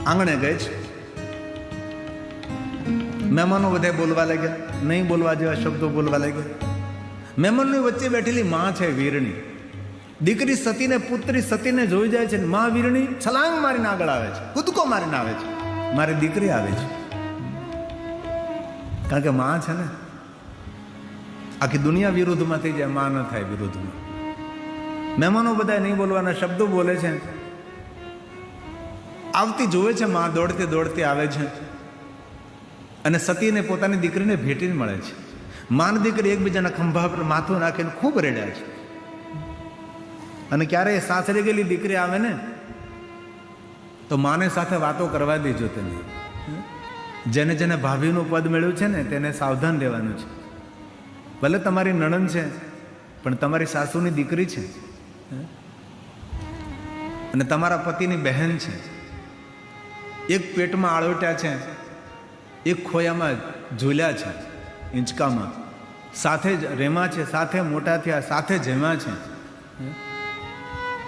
આંગણે ગઈ છે, મહેમાનો બધા બોલવા લાગ્યા, નહીં બોલવા જેવા શબ્દો બોલવા લાગ્યા. મહેમાનની વચ્ચે બેઠેલી માં છે વીરણી, દીકરી સતીને, પુત્રી સતીને જોઈ જાય છે. માં વીરણી છલાંગ મારીને આગળ આવે છે, કૂદકો મારીને આવે છે, મારી દીકરી આવે છે. કારણ કે માં છે ને, આખી દુનિયા વિરુદ્ધમાં થઈ જાય, માં ન થાય વિરુદ્ધમાં. મહેમાનો બધા નહીં બોલવાના શબ્દો બોલે છે. આવતી જોવે છે માં, દોડતી દોડતી આવે છે અને સતીને પોતાની દીકરીને ભેટીને મળે છે. માન દીકરી એકબીજાના ખંભા પર માથું નાખીને ખૂબ રેડ્યા છે. અને ક્યારે સાસરે ગયેલી દીકરી આવે ને તો માને સાથે વાતો કરવા દેજો. તેને જેને જેને ભાભીનું પદ મેળવ્યું છે ને તેને સાવધાન રહેવાનું છે. ભલે તમારી નણંદ છે પણ તમારી સાસુની દીકરી છે અને તમારા પતિની બહેન છે. એક પેટમાં આળોટ્યા છે, એક ખોયામાં ઝૂલ્યા છે, હિંચકામાં સાથે જ રેમા છે, સાથે મોટા થયા, સાથે જેમા છે.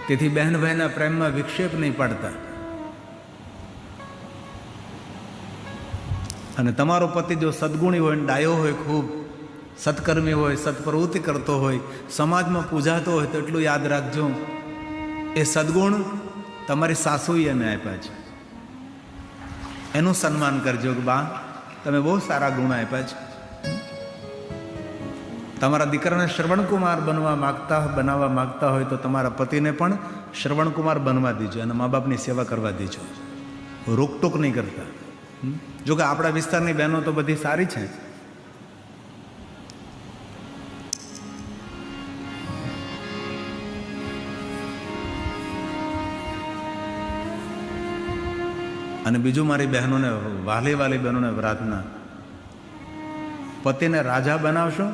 તેથી બહેન ભાઈના પ્રેમમાં વિક્ષેપ નહીં પાડતા. અને તમારો પતિ જો સદગુણી હોય, ડાયો હોય, ખૂબ સત્કર્મી હોય, સત્પ્રવૃત્તિ કરતો હોય, સમાજમાં પૂજાતો હોય તો એટલું યાદ રાખજો, એ સદગુણ તમારી સાસુએ એને આપ્યા છે. એનું સન્માન કરજો કે બા તમે બહુ સારા ગુણ આપ્યા છે. તમારા દીકરાને શ્રવણકુમાર બનાવવા માગતા હોય તો તમારા પતિને પણ શ્રવણકુમાર બનવા દીજો અને મા બાપની સેવા કરવા દીજો, રોકટોક નહીં કરતા. જો કે આપણા વિસ્તારની બહેનો તો બધી સારી છે. અને બીજું મારી બહેનોને, વાલી બહેનોને પ્રાર્થના, પતિને રાજા બનાવશો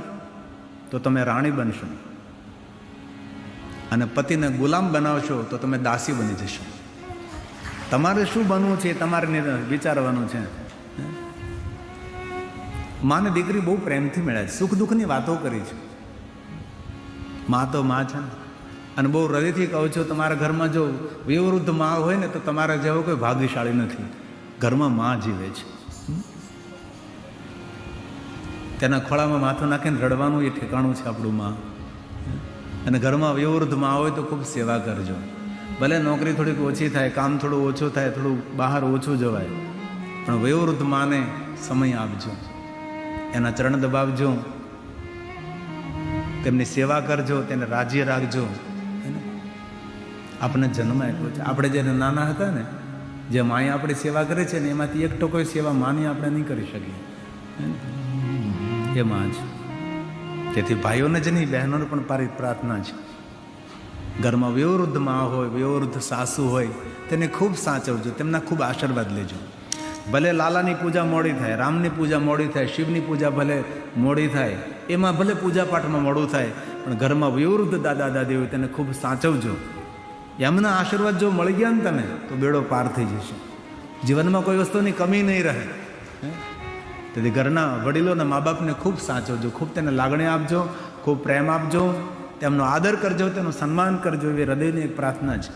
તો તમે રાણી બનશો અને પતિને ગુલામ બનાવશો તો તમે દાસી બની જશો. તમારે શું બનવું છે તમારે વિચારવાનું છે. માને દીકરી બહુ પ્રેમથી મળ્યા છે, સુખ દુઃખની વાતો કરી છે. માં તો માં છે ને. અને બહુ હૃદયથી કહું છું, તમારા ઘરમાં જો વયોવૃદ્ધ માં હોય ને તો તમારા જેવો કોઈ ભાગ્યશાળી નથી. ઘરમાં માં જીવે છે. તેના ખોળામાં માથું નાખીને રડવાનું એ ઠેકાણું છે આપણું માં. અને ઘરમાં વયોવૃદ્ધ માં હોય તો ખૂબ સેવા કરજો. ભલે નોકરી થોડીક ઓછી થાય, કામ થોડું ઓછું થાય, થોડું બહાર ઓછું જવાય, પણ વયોવૃદ્ધ માને સમય આપજો, એના ચરણ દબાવજો, તેમની સેવા કરજો, તેને રાજી રાખજો. આપણને જન્મ આપ્યો છે. આપણે જ્યારે નાના હતા ને, જે માએ આપણી સેવા કરે છે ને એમાંથી એક ટકો સેવા માની આપણે નહીં કરી શકીએ. એ માં છે. તેથી ભાઈઓને જ નહીં, બહેનોને પણ મારી પ્રાર્થના છે, ઘરમાં વયોવૃદ્ધ માં હોય, વયોવૃદ્ધ સાસુ હોય, તેને ખૂબ સાચવજો, તેમના ખૂબ આશીર્વાદ લેજો. ભલે લાલાની પૂજા મોડી થાય, રામની પૂજા મોડી થાય, શિવની પૂજા ભલે મોડી થાય, એમાં ભલે પૂજાપાઠમાં મોડું થાય, પણ ઘરમાં વયોવૃદ્ધ દાદા દાદી હોય તેને ખૂબ સાચવજો. એમના આશીર્વાદ જો મળી ગયા ને તને તો બેડો પાર થઈ જશે. જીવનમાં કોઈ વસ્તુની કમી નહીં રહે. તેથી ઘરના વડીલોના મા બાપને ખૂબ સાચવજો, ખૂબ તેને લાગણી આપજો, ખૂબ પ્રેમ આપજો, તેમનો આદર કરજો, તેનું સન્માન કરજો. એવી હૃદયની એક પ્રાર્થના છે.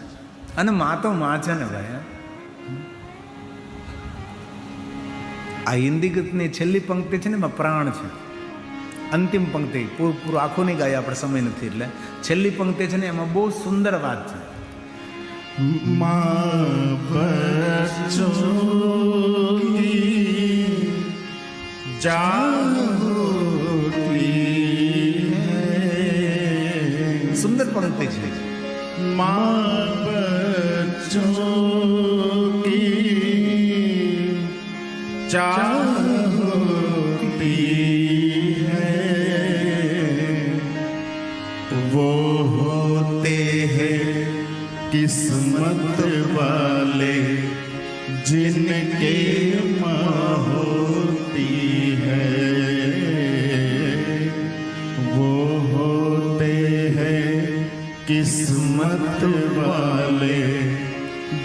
અને માં તો માં છે ને ભાઈ. આ હિન્દી ગીતની છેલ્લી પંક્તિ છે ને એમાં પ્રાણ છે. અંતિમ પંક્તિ પૂરું આખું નહીં ગાય, આપણે સમય નથી એટલે છેલ્લી પંક્તિ છે ને એમાં બહુ સુંદર વાત છે. સુંદર પંક્તિ છે. वो होते हैं किस्मत वाले जिनके माँ होती है, वो होते हैं किस्मत वाले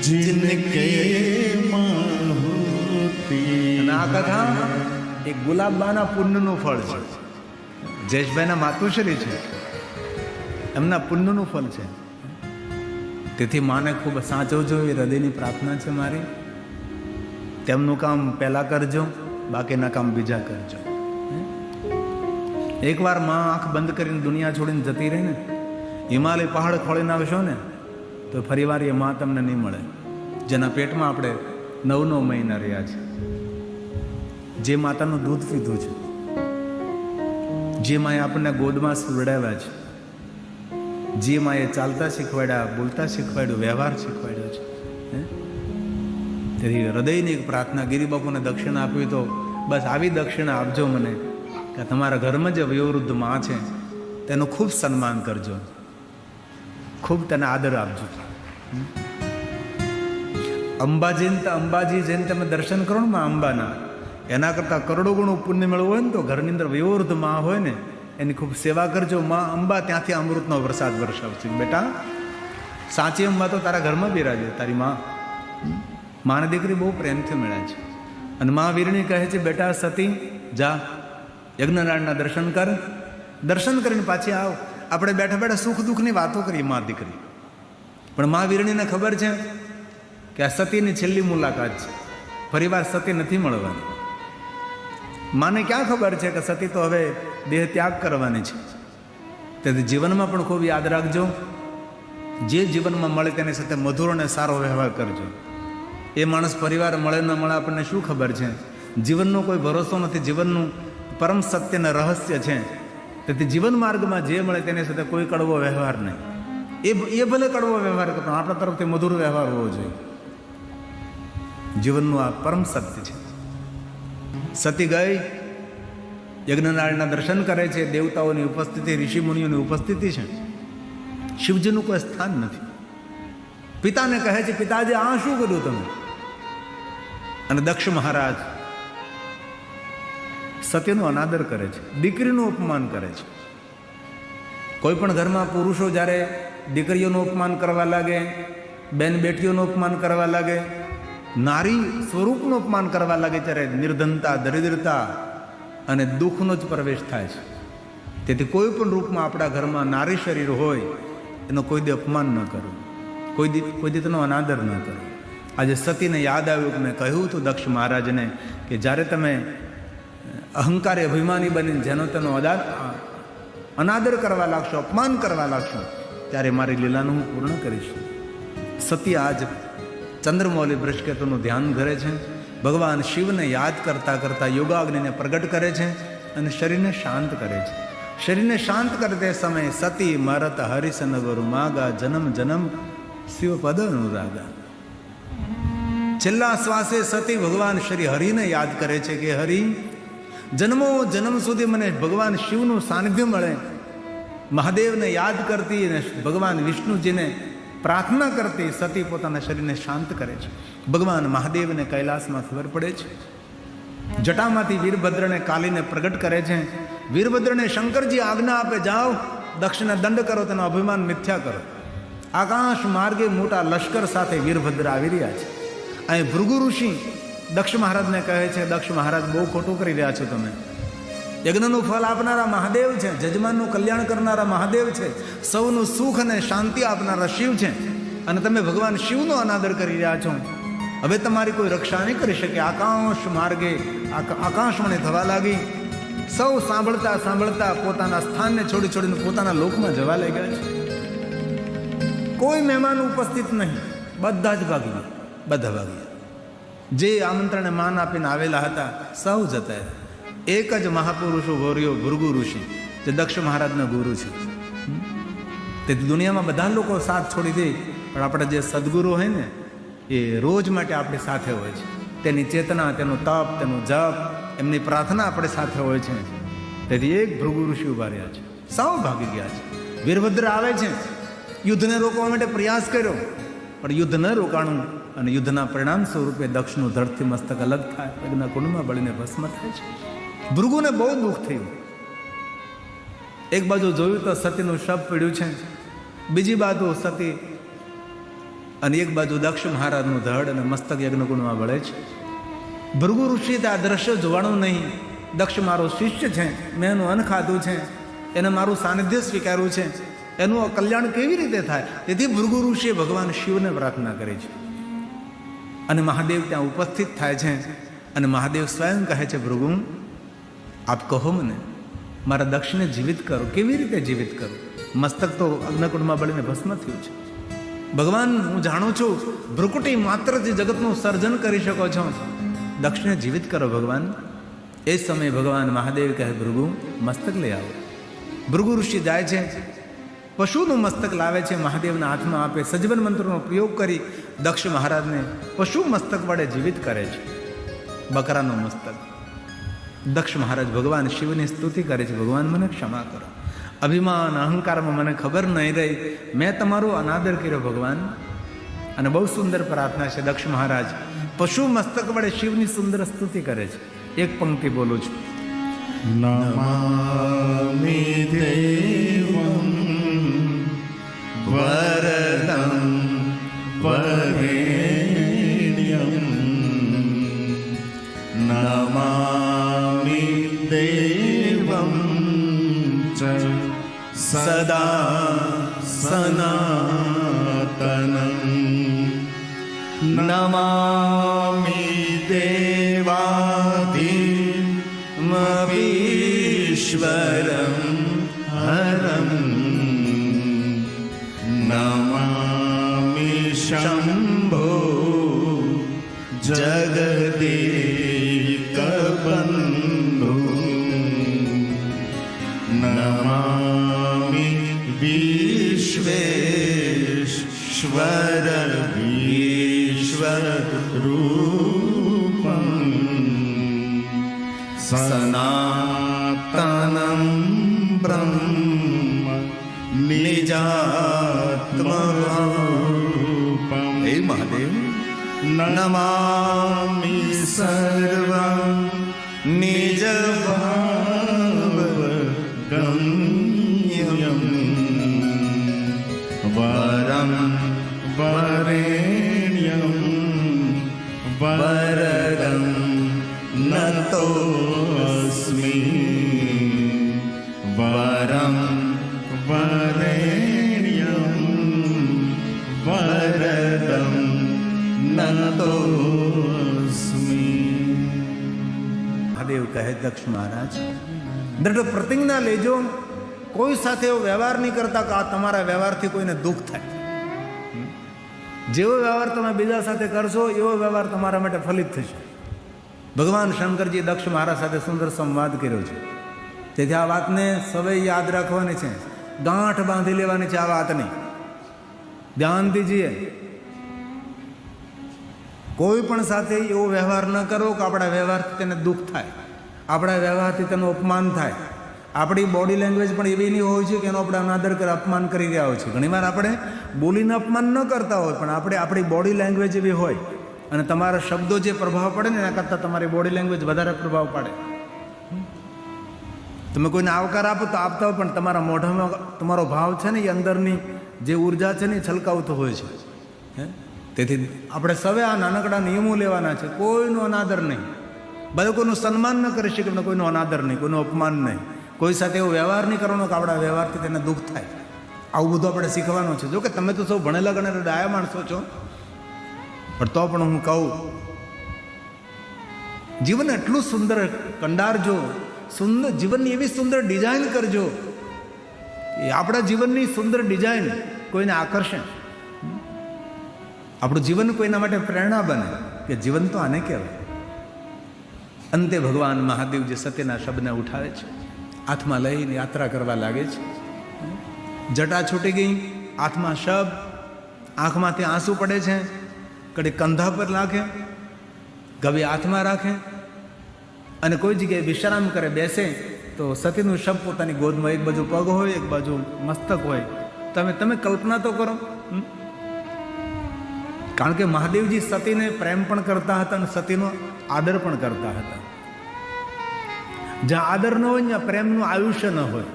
जिनके माँ होती. અને આ કથા એક ગુલાબબાના પુણ્યનું ફળ છે. જયેશભાઈના માતુશ્રી છે, એમના પુણ્યનું ફળ છે. તેથી માને ખૂબ સાચવજો, એ હૃદયની પ્રાર્થના છે મારી. તેમનું કામ પહેલાં કરજો, બાકીના કામ બીજા કરજો. એકવાર માં આંખ બંધ કરીને દુનિયા છોડીને જતી રહી ને, હિમાલય પહાડ ખોળી નાખશો ને તો ફરીવાર એ માં તમને નહીં મળે, જેના પેટમાં આપણે 9 મહિના રહ્યા છે, જે માતાનું દૂધ પીધું છે, જે માએ આપણને ગોદમાં સુવડાવ્યા છે, જે માએ ચાલતા શીખવાડ્યા, બોલતા શીખવાડ્યું, વ્યવહાર શીખવાડ્યો છે. તેથી હૃદયની એક પ્રાર્થના, ગિરિબાપુને દક્ષિણા આપવી તો બસ આવી દક્ષિણા આપજો મને કે તમારા ઘરમાં જે વયોવૃદ્ધ માં છે તેનું ખૂબ સન્માન કરજો, ખૂબ તેને આદર આપજો. અંબાજી જઈને તમે દર્શન કરો ને માં અંબાના, એના કરતાં કરોડો ગણું પુણ્ય મેળવું હોય ને તો ઘરની અંદર વયોવૃદ્ધ માં હોય ને એની ખૂબ સેવા કરજો. માં અંબા ત્યાંથી અમૃતનો વરસાદ વરસાવશે. બેટા, સાચી અંબા તો તારા ઘરમાં બિરાજે. તારી માને દીકરી બહુ પ્રેમથી મળ્યા છે. અને મા વીરણી કહે છે, બેટા સતી જા યજ્ઞનારાયણના દર્શન કર, દર્શન કરીને પાછી આવ. આપણે બેઠા બેઠા સુખ દુઃખની વાતો કરીએ મા દીકરી, પણ મા વીરણીને ખબર છે કે આ સતીની છેલ્લી મુલાકાત છે, ફરીવાર સતી નથી મળવાની. માને ક્યાં ખબર છે કે સતી તો હવે દેહ ત્યાગ કરવાની છે. તેથી જીવનમાં પણ ખૂબ યાદ રાખજો, જે જીવનમાં મળે તેની સાથે મધુર અને સારો વ્યવહાર કરજો. એ માણસ પરિવાર મળે ન મળે આપણને શું ખબર છે? જીવનનો કોઈ ભરોસો નથી, જીવનનું પરમ સત્યના રહસ્ય છે. તેથી જીવન માર્ગમાં જે મળે તેની સાથે કોઈ કડવો વ્યવહાર નહીં. એ ભલે કડવો વ્યવહાર કરતો, આપણા તરફથી મધુર વ્યવહાર હોવો જોઈએ. જીવનનું આ પરમ સત્ય છે. સતી ગઈ, યજ્ઞનારાયણના દર્શન કરે છે, દેવતાઓની ઉપસ્થિતિ, ઋષિમુનિઓની ઉપસ્થિતિ છે, શિવજીનું કોઈ સ્થાન નથી. પિતાને કહે છે, પિતાજી આ શું કર્યું તમે? અને દક્ષ મહારાજ સતીનો અનાદર કરે છે, દીકરીનું અપમાન કરે છે. કોઈ પણ ઘરમાં પુરુષો જ્યારે દીકરીઓનું અપમાન કરવા લાગે, બેન બેટીઓનું અપમાન કરવા લાગે, નારી સ્વરૂપનું અપમાન કરવા લાગે, ત્યારે નિર્ધનતા, દરિદ્રતા અને દુઃખનો જ પ્રવેશ થાય છે. તેથી કોઈ પણ રૂપમાં આપણા ઘરમાં નારી શરીર હોય એનો કોઈ દી અપમાન ન કરવું, કોઈ દી તેનો અનાદર ન કરવો. આજે સતીને યાદ આવ્યું કે મેં કહ્યું હતું દક્ષ મહારાજને કે જ્યારે તમે અહંકારી અભિમાની બનીને જેનો તેનો અનાદર કરવા લાગશો, અપમાન કરવા લાગશો, ત્યારે મારી લીલાનું હું પૂર્ણ કરીશ. સતી આજ ચંદ્રમૌલી બૃહસ્પતિનું ધ્યાન કરે છે, ભગવાન શિવને યાદ કરતાં કરતાં યોગાગ્નિને પ્રગટ કરે છે અને શરીરને શાંત કરે છે. શરીરને શાંત કરે તે સમયે સતી મરત હરિસન ગુરુ માગા જન્મ જન્મ શિવપદ અનુરાગા. છેલ્લા શ્વાસે સતી ભગવાન શ્રી હરિને યાદ કરે છે કે હરિ, જન્મો જન્મ સુધી મને ભગવાન શિવનું સાનિધ્ય મળે. મહાદેવને યાદ કરતી અને ભગવાન વિષ્ણુજીને પ્રાર્થના કરતી સતી પોતાના શરીરને શાંત કરે છે. ભગવાન મહાદેવને કૈલાસમાં ખબર પડે છે, જટામાંથી વીરભદ્રને કાલીને પ્રગટ કરે છે. વીરભદ્રને શંકરજી આજ્ઞા આપે, જાઓ દક્ષને દંડ કરો, તેનો અભિમાન મિથ્યા કરો. આકાશ માર્ગે મોટા લશ્કર સાથે વીરભદ્ર આવી રહ્યા છે. અહીં ભૃગુ ઋષિ દક્ષ મહારાજને કહે છે, દક્ષ મહારાજ બહુ ખોટું કરી રહ્યા છો તમે. યજ્ઞનું ફળ આપનારા મહાદેવ છે, જજમાનનું કલ્યાણ કરનારા મહાદેવ છે, સૌનું સુખ અને શાંતિ આપનારા શિવ છે, અને તમે ભગવાન શિવનો અનાદર કરી રહ્યા છો. હવે તમારી કોઈ રક્ષા નહીં કરી શકે. આકાશ માર્ગે આકાશવાણી થવા લાગી. સૌ સાંભળતા સાંભળતા પોતાના સ્થાનને છોડી છોડીને પોતાના લોકમાં જવા લાગ્યા છે. કોઈ મહેમાન ઉપસ્થિત નહીં, બધા જ ભાગી ગયા, બધા ભાગ્યા. જે આમંત્રણે માન આપીને આવેલા હતા સૌ જતા. એક જ મહાપુરુષો ગોર્યો ભૃગુ ઋષિ, જે દક્ષ મહારાજના ગુરુ છે. તેથી દુનિયામાં બધા લોકો સાથ છોડી દે, પણ આપણે જે સદગુરુ હોય ને એ રોજ માટે આપણી સાથે હોય છે. તેની ચેતના, તેનું તપ, તેનું જપ, એમની પ્રાર્થના આપણી સાથે હોય છે. તેથી એક ભૃગુ ઋષિ ઉભા રહ્યા છે, સૌ ભાગી ગયા છે. વીરભદ્ર આવે છે, યુદ્ધને રોકવા માટે પ્રયાસ કર્યો, પણ યુદ્ધ ન રોકાણું અને યુદ્ધના પરિણામ સ્વરૂપે દક્ષનું ધડથી મસ્તક અલગ થાય, યજ્ઞ કુંડમાં બળીને ભસ્મ થાય છે. ભૃગુને બહુ દુઃખ થયું. એક બાજુ જોયું તો સતીનું શબ પડ્યું છે, બીજી બાજુ સતી અને એક બાજુ દક્ષ મહારાજનું ધડ અને મસ્તક યજ્ઞકુંડમાં બળે છે. ભૃગુ ઋષિ આ દ્રશ્ય જોવાનું નહીં. દક્ષ મારો શિષ્ય છે, મેં એનું અન્ન ખાધું છે, એને મારું સાનિધ્ય સ્વીકાર્યું છે, એનું કલ્યાણ કેવી રીતે થાય? તેથી ભૃગુ ઋષિએ ભગવાન શિવને પ્રાર્થના કરી છે. અને મહાદેવ ત્યાં ઉપસ્થિત થાય છે અને મહાદેવ સ્વયં કહે છે, ભૃગુ આપ કહો મને, મારા દક્ષને જીવિત કરો. કેવી રીતે જીવિત કરું? મસ્તક તો અગ્નિકુંડમાં બળીને ભસ્મ થયું છે. ભગવાન, હું જાણું છું ભ્રુકુટી માત્રથી જગતનું સર્જન કરી શકો છો, દક્ષને જીવિત કરો ભગવાન. એ સમયે ભગવાન મહાદેવ કહે, ભૃગુ મસ્તક લઈ આવો. ભૃગુ ઋષિ જાય છે, પશુનું મસ્તક લાવે છે, મહાદેવના હાથમાં આપે. સજ્જન મંત્રનો પ્રયોગ કરી દક્ષ મહારાજને પશુ મસ્તક વડે જીવિત કરે છે, બકરાનું મસ્તક. દક્ષ મહારાજ ભગવાન શિવની સ્તુતિ કરે છે, ભગવાન મને ક્ષમા કરો, અભિમાન અહંકારમાં મને ખબર નહીં રહી, મેં તમારો અનાદર કર્યો ભગવાન. અને બહુ સુંદર પ્રાર્થના છે. દક્ષ મહારાજ પશુ મસ્તક વડે શિવની સુંદર સ્તુતિ કરે છે. એક પંક્તિ બોલું છું. નમામિ દેવં વરદં વરેણ્યં નમામિ દેવં ચ સદા સનાતનં નમામિ દેવાધિમવીશ્વરં હરં નમામિ શંભો જગદેકબંધુ નમામિ વિશ્વેશ્વર વિશ્વરૂપં સનાતनं બ્રહ્મ નિજાત્મરૂપં. હે મહાદેવ, નમામિ સર્વં નિજ ભાવ ગમ્યં વરં વરેણ્યં વરદં નતોસ્મિ વરં વરેણ્યં વરદં નતોસ્મિ. મહાદેવ કહે, દક્ષ મહારાજ દ્રઢ પ્રતિજ્ઞા લેજો, કોઈ સાથે એવો વ્યવહાર નહીં કરતા કે આ તમારા વ્યવહારથી કોઈને દુઃખ થાય. જેવો વ્યવહાર તમે બીજા સાથે કરશો એવો વ્યવહાર તમારા માટે ફલિત થશે. ભગવાન શંકરજી દક્ષ મહારાજ સાથે સુંદર સંવાદ કર્યો છે. તેથી આ વાતને સૌએ યાદ રાખવાની છે, ગાંઠ બાંધી લેવાની છે આ વાતની. ધ્યાન દીજીએ, કોઈ પણ સાથે એવો વ્યવહાર ન કરો કે આપણા વ્યવહારથી તેને દુઃખ થાય, આપણા વ્યવહારથી તેનું અપમાન થાય. આપણી બોડી લેંગ્વેજ પણ એવી નહીં હોય છે કે એનો આપણે અનાદર કરી અપમાન કરી રહ્યા હોય છે. ઘણીવાર આપણે બોલીને અપમાન ન કરતા હોય, પણ આપણી બોડી લેંગ્વેજ એવી હોય અને તમારા શબ્દો જે પ્રભાવ પડે ને એના કરતાં તમારી બોડી લેંગ્વેજ વધારે પ્રભાવ પાડે. તમે કોઈને આવકાર આપો તો આપતા હોય, પણ તમારા મોઢામાં તમારો ભાવ છે ને એ અંદરની જે ઉર્જા છે ને એ છલકાવતો હોય છે. તેથી આપણે સૌએ આ નાનકડા નિયમો લેવાના છે. કોઈનો અનાદર નહીં, બધા કોઈનું સન્માન ન કરી શકે, કોઈનો અનાદર નહીં, કોઈનું અપમાન નહીં, કોઈ સાથે એવો વ્યવહાર નહીં કરવાનો કે આપણા વ્યવહારથી તેને દુઃખ થાય. આવું બધું આપણે શીખવાનું છે. જો કે તમે તો સૌ ભણેલા ગણેલા ડાયા માણસો છો, પણ તો પણ હું કહું, જીવન એટલું સુંદર કંડારજો, સુંદર જીવનની એવી સુંદર ડિઝાઇન કરજો એ આપણા જીવનની સુંદર ડિઝાઇન કોઈને આકર્ષે, આપણું જીવન કોઈના માટે પ્રેરણા બને કે જીવન તો આને કહેવાય. અંતે ભગવાન મહાદેવ જે સત્યના શબ્દને ઉઠાવે છે, હાથમાં લઈને યાત્રા કરવા લાગે છે. જટા છૂટી ગઈ, હાથમાં શબ્દ, આંખમાંથી આંસુ પડે છે, કડી કંધા પર રાખે, ગભી હાથમાં રાખે અને કોઈ જગ્યાએ વિશ્રામ કરે, બેસે તો સતીનું શબ પોતાની ગોદમાં, એક બાજુ પગ હોય, એક બાજુ મસ્તક હોય. તમે કલ્પના તો કરો. કારણ કે મહાદેવજી સતીને પ્રેમ પણ કરતા હતા અને સતીનો આદર પણ કરતા હતા. જ્યાં આદર ન હોય ત્યાં પ્રેમનું આયુષ્ય ન હોય.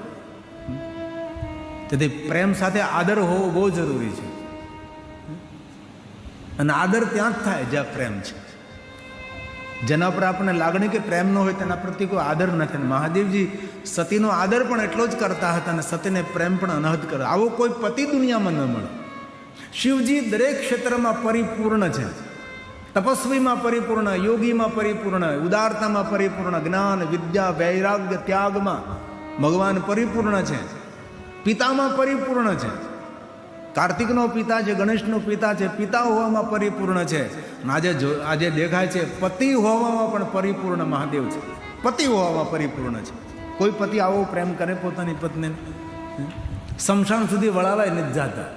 તેથી પ્રેમ સાથે આદર હોવો બહુ જરૂરી છે. અને આદર ત્યાં જ થાય જ્યાં પ્રેમ છે. જેના પર આપણને લાગણી કે પ્રેમ ન હોય તેના પ્રત્યે કોઈ આદર નથી. મહાદેવજી સતીનો આદર પણ એટલો જ કરતા હતા અને સતીને પ્રેમ પણ અનહદ કરે. આવો કોઈ પતિ દુનિયામાં ન મળે. શિવજી દરેક ક્ષેત્રમાં પરિપૂર્ણ છે. તપસ્વીમાં પરિપૂર્ણ, યોગીમાં પરિપૂર્ણ, ઉદારતામાં પરિપૂર્ણ, જ્ઞાન, વિદ્યા, વૈરાગ્ય, ત્યાગમાં ભગવાન પરિપૂર્ણ છે. પિતામાં પરિપૂર્ણ છે. કાર્તિકનો પિતા છે, ગણેશનો પિતા છે, પિતા હોવામાં પરિપૂર્ણ છે. આજે દેખાય છે પતિ હોવામાં પણ પરિપૂર્ણ મહાદેવ છે. પતિ હોવામાં પરિપૂર્ણ છે. કોઈ પતિ આવો પ્રેમ કરે પોતાની પત્નીને? શમશાન સુધી વળાવાય નથી જતા,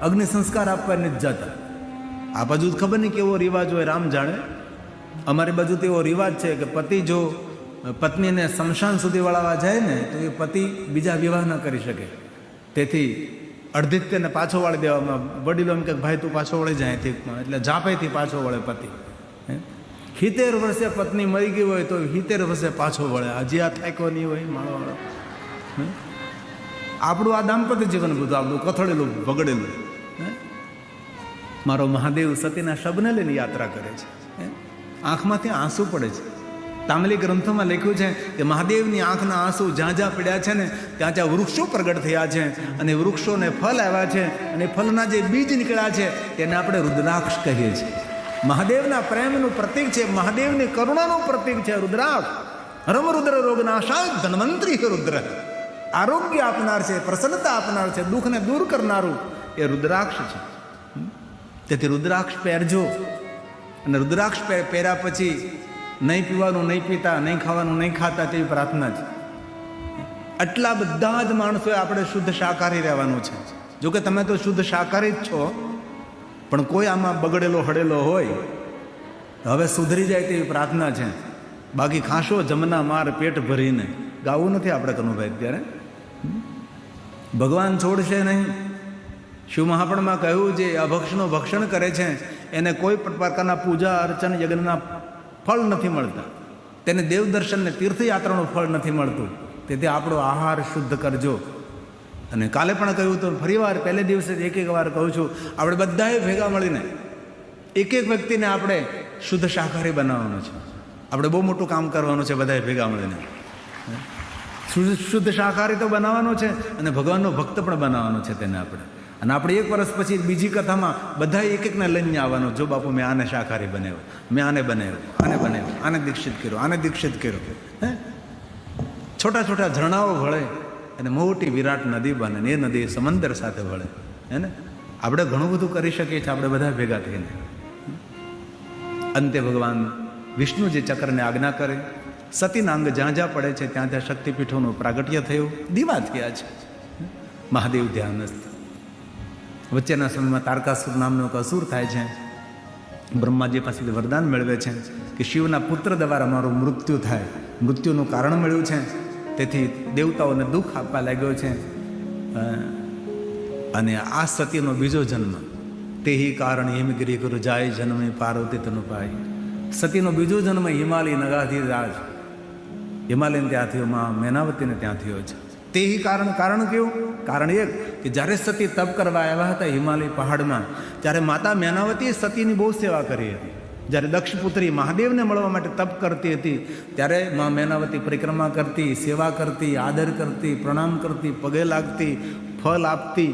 અગ્નિ સંસ્કાર આપવા નથી જતા. આ બાજુ ખબર નહીં કેવો રિવાજ હોય, રામ જાણે. અમારી બાજુ તો એવો રિવાજ છે કે પતિ જો પત્નીને શમશાન સુધી વળાવવા જાય ને તો એ પતિ બીજા વિવાહ ન કરી શકે. તેથી અડધી તેને પાછો વાળી દેવામાં. વડીલો એમ કે ભાઈ તું પાછો વળી જાય અહીંથી, એટલે ઝાંપેથી પાછો વળે પતિ. 70 વર્ષે પત્ની મરી ગઈ હોય તો 70 વર્ષે પાછો વળે. હજી આ થાક્યો નહીં હોય માળો. આપણું આ દાંપત્ય જીવન બધું આપણું કથળેલું બગડેલું. મારો મહાદેવ સતીના શબને લઈને યાત્રા કરે છે. આંખમાંથી આંસુ પડે છે. તામિલી ગ્રંથોમાં લખ્યું છે કે મહાદેવની આંખના આંસુ જ્યાં જ્યાં પડ્યા છે ને ત્યાં ત્યાં વૃક્ષો પ્રગટ થયા છે અને વૃક્ષોને ફળ આવ્યા છે અને ફળના જે બીજ નીકળ્યા છે તેને આપણે રુદ્રાક્ષ કહીએ છીએ. મહાદેવના પ્રેમનું પ્રતીક છે, મહાદેવની કરુણાનું પ્રતીક છે રુદ્રાક્ષ. રમરુદ્ર રોગનાશાય ધન્વંતરી રુદ્ર. આરોગ્ય આપનાર છે, પ્રસન્નતા આપનાર છે, દુઃખને દૂર કરનારું એ રુદ્રાક્ષ છે. તેથી રુદ્રાક્ષ પહેરજો. અને રુદ્રાક્ષ પહેર્યા પછી નહીં પીવાનું નહીં પીતા, નહીં ખાવાનું નહીં ખાતા તેવી પ્રાર્થના છે. આટલા બધા જ માણસોએ આપણે શુદ્ધ શાકાહારી રહેવાનું છે. જોકે તમે તો શુદ્ધ શાકાહારી જ છો, પણ કોઈ આમાં બગડેલો હડેલો હોય હવે સુધરી જાય તેવી પ્રાર્થના છે. બાકી ખાશો જમના માર પેટ ભરીને ગાવું નથી આપણે કનુભાઈ. અત્યારે ભગવાન છોડશે નહીં. શિવ મહાપણમાં કહ્યું જે અભક્ષનું ભક્ષણ કરે છે એને કોઈ પ્રકારના પૂજા અર્ચન યજ્ઞના ફળ નથી મળતા, તેને દેવદર્શન ને તીર્થયાત્રાનું ફળ નથી મળતું. તેથી આપણો આહાર શુદ્ધ કરજો. અને કાલે પણ કહ્યું તો ફરીવાર પહેલે દિવસે એક વાર કહું છું, આપણે બધાએ ભેગા મળીને એક વ્યક્તિને આપણે શુદ્ધ શાકાહારી બનાવવાનું છે. આપણે બહુ મોટું કામ કરવાનું છે બધાએ ભેગા મળીને. શુદ્ધ શાકાહારી તો બનાવવાનો છે અને ભગવાનનો ભક્ત પણ બનાવવાનો છે તેને આપણે. અને આપણે 1 વર્ષ પછી બીજી કથામાં બધા એકને લઈને આવવાનું. જો બાપુ મેં આને શાકાહારી બનાવ્યો, મેં આને બનાવ્યો, આને દીક્ષિત કર્યો, આને દીક્ષિત કર્યો. છોટા છોટા ઝરણાઓ વળે અને મોટી વિરાટ નદી બને ને એ નદી સમંદર સાથે વળે. હે ને? આપણે ઘણું બધું કરી શકીએ છીએ આપણે બધા ભેગા થઈને. અંતે ભગવાન વિષ્ણુજી ચક્રને આજ્ઞા કરે. સતીના અંગ જ્યાં જ્યાં પડે છે ત્યાં ત્યાં શક્તિપીઠોનું પ્રાગટ્ય થયું, દીવા થયા છે. મહાદેવ ધ્યાનસ્થ. વચ્ચેના સમયમાં તારકાસુર નામનો એક અસુર થાય છે. બ્રહ્માજી પાસેથી વરદાન મેળવે છે કે શિવના પુત્ર દ્વારા મારું મૃત્યુ થાય. મૃત્યુનું કારણ મળ્યું છે, તેથી દેવતાઓને દુઃખ આપવા લાગ્યો છે. અને આ સતીનો બીજો જન્મ તે કારણ હિમગીરી ગુરુ જાય જન્મે પાર્વતી તનુ પાય. સતીનો બીજો જન્મ હિમાલય નગાથી રાજ હિમાલયને ત્યાં થયો, માં મેનાવતીને ત્યાં થયો છે. તે કારણ કેવું? કારણ એક કે જ્યારે સતી તપ કરવા આવ્યા હતા હિમાલય પહાડમાં, ત્યારે માતા મેનાવતીએ સતીની બહુ સેવા કરી હતી. જ્યારે દક્ષપુત્રી મહાદેવને મળવા માટે તપ કરતી હતી ત્યારે માં મેનાવતી પરિક્રમા કરતી, સેવા કરતી, આદર કરતી, પ્રણામ કરતી, પગે લાગતી, ફળ આપતી.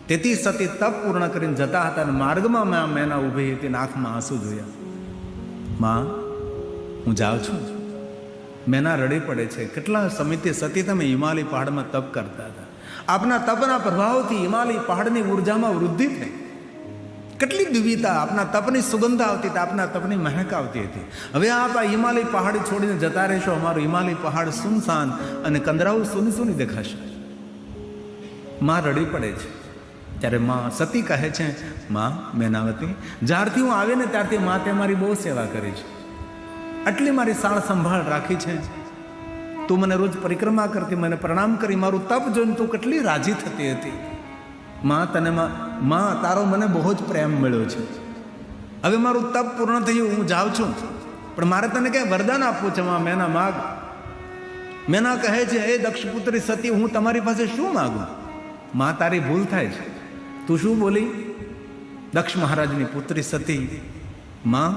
તેથી સતી તપ પૂર્ણ કરીને જતા હતા અને માર્ગમાં માં મેના ઊભી હતી અને આંખમાં આંસુ જોયા. માં હું જાઉં છું. મેના રડી પડે છે. કેટલા સમયથી સતી તમે હિમાલય પહાડમાં તપ કરતા હતા. આપના તપના પ્રભાવથી હિમાલય પહાડની ઉર્જામાં વૃદ્ધિ થઈ. કેટલી દિવ્યતા, આપના તપની સુગંધ આવતી હતી, આપના તપની મહેક આવતી હતી. હવે આપ આ હિમાલય પહાડ છોડીને જતા રહેશો, અમારું હિમાલય પહાડ સુનસાન અને કંદરાઓ સૂની સૂની દેખાશે. માં રડી પડે છે. ત્યારે માં સતી કહે છે, માં મેનાવતી, જ્યારથી હું આવે ને ત્યારથી માં તે મારી બહુ સેવા કરી છે, આટલી મારી સાળ સંભાળ રાખી છે. તું મને રોજ પરિક્રમા કરતી, મને પ્રણામ કરી, મારું તપ જોઈને તું કેટલી રાજી થતી હતી. માં તારો મને બહુ જ પ્રેમ મળ્યો છે. હવે મારું તપ પૂર્ણ થયું, હું જાઉં છું, પણ મારે તને ક્યાંય વરદાન આપવું છે. માં મેના માગ. મેના કહે છે, હે દક્ષપુત્રી સતી, હું તમારી પાસે શું માગું? માં તારી ભૂલ થાય છે. તું શું બોલી? દક્ષ મહારાજની પુત્રી સતી, માં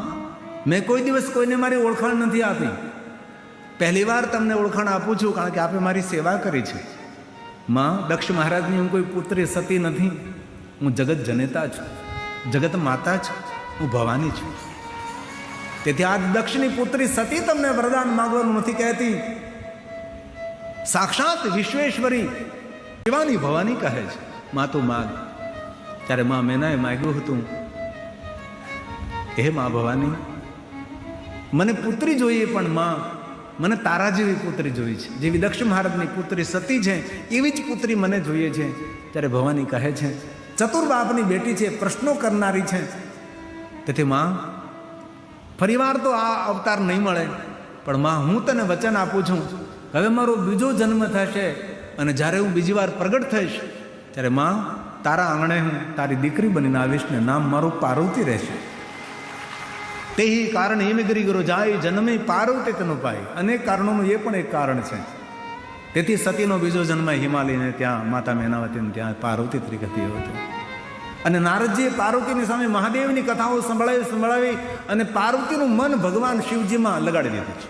મેં કોઈ દિવસ કોઈને મારી ઓળખાણ નથી આપી. પહેલી વાર તમને ઓળખાણ આપું છું, કારણ કે આપે મારી સેવા કરી છે. માં, દક્ષ મહારાજની હું કોઈ પુત્રી સતી નથી, હું જગત જનેતા છું, જગત માતા છું. હું ભવાની છું. તેથી આજ દક્ષની પુત્રી સતી તમને વરદાન માંગવાનું નથી કહેતી, સાક્ષાત વિશ્વેશ્વરી શિવાની ભવાની કહે છે, માં તું માગ. ત્યારે માં મેનાએ માગ્યું હતું, હે માં ભવાની, મને પુત્રી જોઈએ, પણ માં મને તારા જેવી પુત્રી જોઈએ છે. જેવી દક્ષ મહારાજની પુત્રી સતી છે એવી જ પુત્રી મને જોઈએ છે. ત્યારે ભવાની કહે છે, ચતુર બાપની બેટી છે, પ્રશ્નો કરનારી છે. તેથી માં ફરીવાર તો આ અવતાર નહીં મળે, પણ માં હું તને વચન આપું છું, હવે મારો બીજો જન્મ થશે અને જ્યારે હું બીજી વાર પ્રગટ થઈશ ત્યારે માં તારા આંગણે હું તારી દીકરી બનીને આવીશ ને નામ મારું પાર્વતી રહેશે. તે કારણ એમ ગરી ગરો જાય જન્મે પાર્વતી તેનો પાય. અનેક કારણોનું એ પણ એક કારણ છે. તેથી સતીનો બીજો જન્મ હિમાલયને ત્યાં માતા મેનાવતીને ત્યાં પાર્વતી તરીકે થયો હતો. અને નારદજીએ પાર્વતીની સામે મહાદેવની કથાઓ સંભળાવી અને પાર્વતીનું મન ભગવાન શિવજીમાં લગાડી દીધું છે.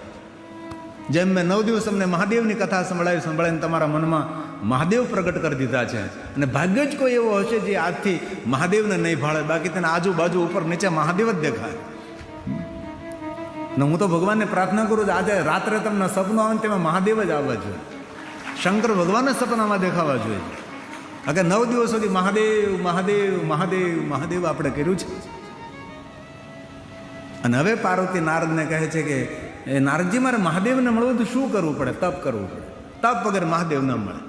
જેમ મેં 9 દિવસ અમને મહાદેવની કથા સંભળાવીને તમારા મનમાં મહાદેવ પ્રગટ કરી દીધા છે. અને ભાગ્ય જ કોઈ એવો હશે જે આજથી મહાદેવને નહીં ભાળે, બાકી તેને આજુબાજુ ઉપર નીચે મહાદેવ જ દેખાય. ને હું તો ભગવાનને પ્રાર્થના કરું છું, આજે રાત્રે તમને સપનું આવે ને તેમાં મહાદેવ જ આવવા જોઈએ, શંકર ભગવાનના સપનામાં દેખાવા જોઈએ. અગર 9 દિવસ સુધી મહાદેવ મહાદેવ મહાદેવ મહાદેવ આપણે કર્યું છે. અને હવે પાર્વતી નારદને કહે છે કે એ નારદજી, મારે મહાદેવને મળવું તો શું કરવું પડે? તપ કરવું પડે. તપ વગર મહાદેવ ન મળે.